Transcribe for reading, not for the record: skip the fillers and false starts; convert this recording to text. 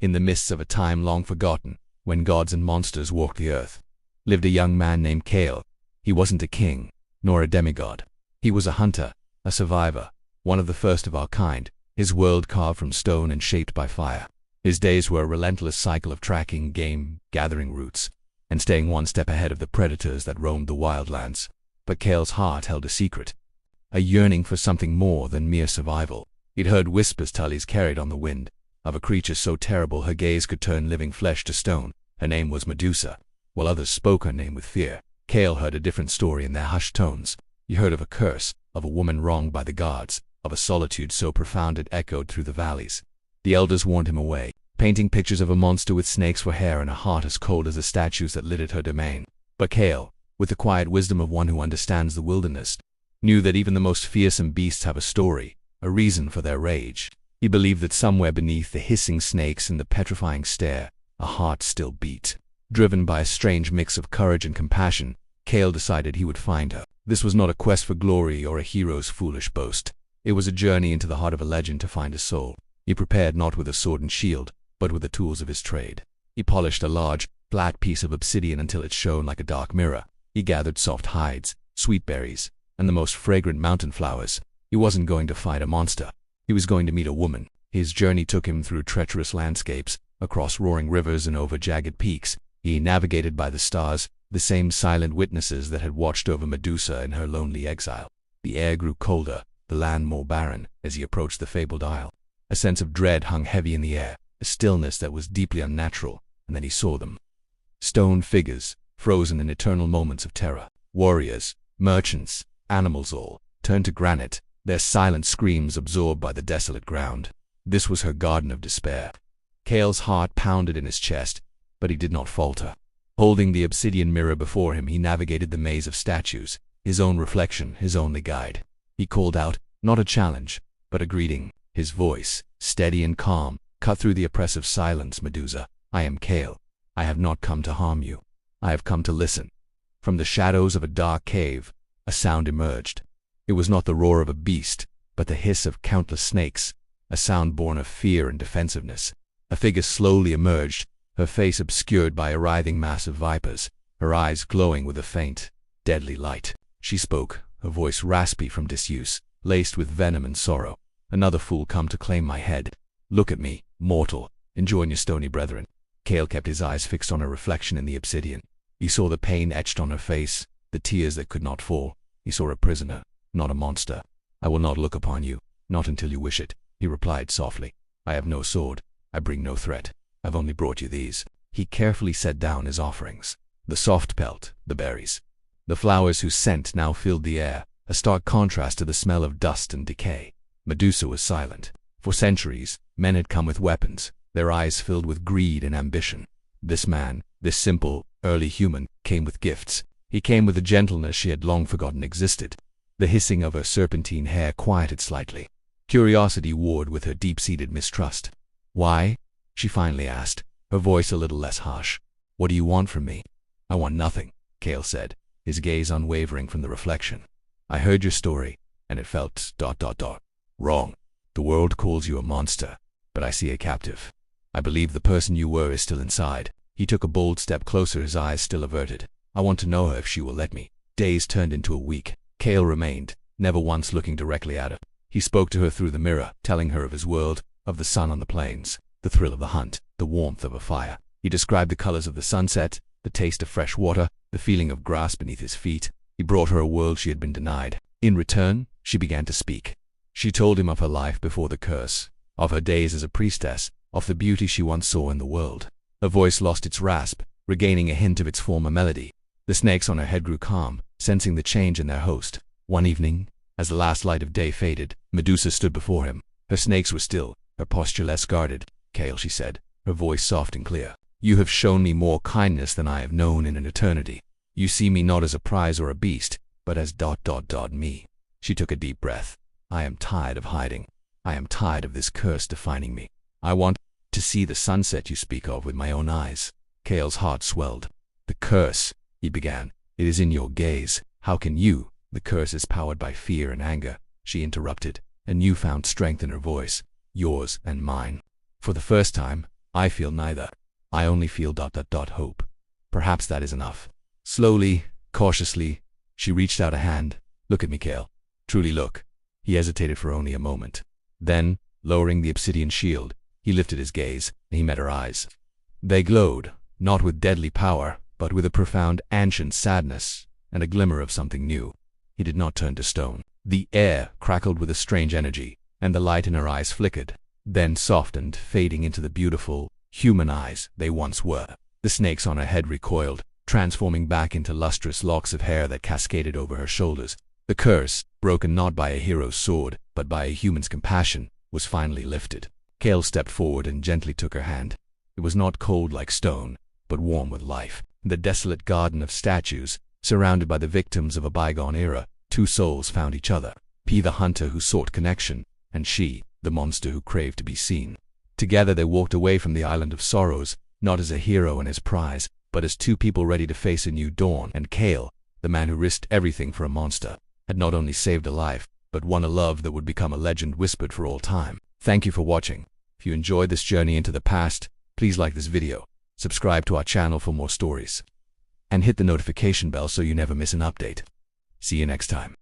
In the mists of a time long forgotten, when gods and monsters walked the earth, lived a young man named Kale. He wasn't a king, nor a demigod. He was a hunter, a survivor, one of the first of our kind, his world carved from stone and shaped by fire. His days were a relentless cycle of tracking game, gathering roots, and staying one step ahead of the predators that roamed the wildlands. But Kale's heart held a secret, a yearning for something more than mere survival. He'd heard whispers Tullies carried on the wind, of a creature so terrible her gaze could turn living flesh to stone. Her name was Medusa, while others spoke her name with fear. Kale heard a different story in their hushed tones. He heard of a curse, of a woman wronged by the gods, of a solitude so profound it echoed through the valleys. The elders warned him away, painting pictures of a monster with snakes for hair and a heart as cold as the statues that littered her domain. But Kale, with the quiet wisdom of one who understands the wilderness, knew that even the most fearsome beasts have a story, a reason for their rage. He believed that somewhere beneath the hissing snakes and the petrifying stare, a heart still beat. Driven by a strange mix of courage and compassion, Kale decided he would find her. This was not a quest for glory or a hero's foolish boast. It was a journey into the heart of a legend to find a soul. He prepared not with a sword and shield, but with the tools of his trade. He polished a large, flat piece of obsidian until it shone like a dark mirror. He gathered soft hides, sweet berries, and the most fragrant mountain flowers. He wasn't going to fight a monster. He was going to meet a woman. His journey took him through treacherous landscapes, across roaring rivers and over jagged peaks. He navigated by the stars, the same silent witnesses that had watched over Medusa in her lonely exile. The air grew colder, the land more barren, as he approached the fabled isle. A sense of dread hung heavy in the air, a stillness that was deeply unnatural, and then he saw them. Stone figures, frozen in eternal moments of terror. Warriors, merchants, animals all, turned to granite, their silent screams absorbed by the desolate ground. This was her garden of despair. Kale's heart pounded in his chest, but he did not falter. Holding the obsidian mirror before him, he navigated the maze of statues, his own reflection, his only guide. He called out, not a challenge, but a greeting. His voice, steady and calm, cut through the oppressive silence. Medusa, I am Kale. I have not come to harm you. I have come to listen. From the shadows of a dark cave, a sound emerged. It was not the roar of a beast, but the hiss of countless snakes, a sound born of fear and defensiveness. A figure slowly emerged, her face obscured by a writhing mass of vipers, her eyes glowing with a faint, deadly light. She spoke, her voice raspy from disuse, laced with venom and sorrow. Another fool come to claim my head. Look at me, mortal, and join your stony brethren. Kale kept his eyes fixed on her reflection in the obsidian. He saw the pain etched on her face, the tears that could not fall. He saw a prisoner, not a monster. I will not look upon you, not until you wish it, he replied softly. I have no sword. I bring no threat. I've only brought you these. He carefully set down his offerings. The soft pelt, the berries, the flowers whose scent now filled the air, a stark contrast to the smell of dust and decay. Medusa was silent. For centuries, men had come with weapons, their eyes filled with greed and ambition. This man, this simple, early human, came with gifts. He came with a gentleness she had long forgotten existed. The hissing of her serpentine hair quieted slightly. Curiosity warred with her deep-seated mistrust. Why? She finally asked, her voice a little less harsh. What do you want from me? I want nothing, Kale said, his gaze unwavering from the reflection. I heard your story, and it felt ... wrong. The world calls you a monster, but I see a captive. I believe the person you were is still inside. He took a bold step closer, his eyes still averted. I want to know her if she will let me. Days turned into a week. Kale remained, never once looking directly at her. He spoke to her through the mirror, telling her of his world, of the sun on the plains, the thrill of the hunt, the warmth of a fire. He described the colors of the sunset, the taste of fresh water, the feeling of grass beneath his feet. He brought her a world she had been denied. In return, she began to speak. She told him of her life before the curse, of her days as a priestess, of the beauty she once saw in the world. Her voice lost its rasp, regaining a hint of its former melody. The snakes on her head grew calm, sensing the change in their host. One evening, as the last light of day faded, Medusa stood before him. Her snakes were still, her posture less guarded. Kale, she said, her voice soft and clear. You have shown me more kindness than I have known in an eternity. You see me not as a prize or a beast, but as ... me. She took a deep breath. I am tired of hiding. I am tired of this curse defining me. I want to see the sunset you speak of with my own eyes. Kale's heart swelled. The curse, he began. It is in your gaze. How can you? The curse is powered by fear and anger, she interrupted, a newfound strength in her voice. Yours and mine. For the first time, I feel neither. I only feel ... hope. Perhaps that is enough. Slowly, cautiously, she reached out a hand. Look at me, Kale. Truly look. He hesitated for only a moment. Then, lowering the obsidian shield, he lifted his gaze, and he met her eyes. They glowed, not with deadly power, but with a profound ancient sadness, and a glimmer of something new. He did not turn to stone. The air crackled with a strange energy, and the light in her eyes flickered, then softened, fading into the beautiful, human eyes they once were. The snakes on her head recoiled, transforming back into lustrous locks of hair that cascaded over her shoulders. The curse, broken not by a hero's sword, but by a human's compassion, was finally lifted. Kale stepped forward and gently took her hand. It was not cold like stone, but warm with life. In the desolate garden of statues, surrounded by the victims of a bygone era, two souls found each other. He, the hunter who sought connection, and she, the monster who craved to be seen. Together they walked away from the island of sorrows, not as a hero and his prize, but as two people ready to face a new dawn. And Kale, the man who risked everything for a monster, had not only saved a life, but won a love that would become a legend whispered for all time. Thank you for watching. If you enjoyed this journey into the past, please like this video, subscribe to our channel for more stories, and hit the notification bell so you never miss an update. See you next time.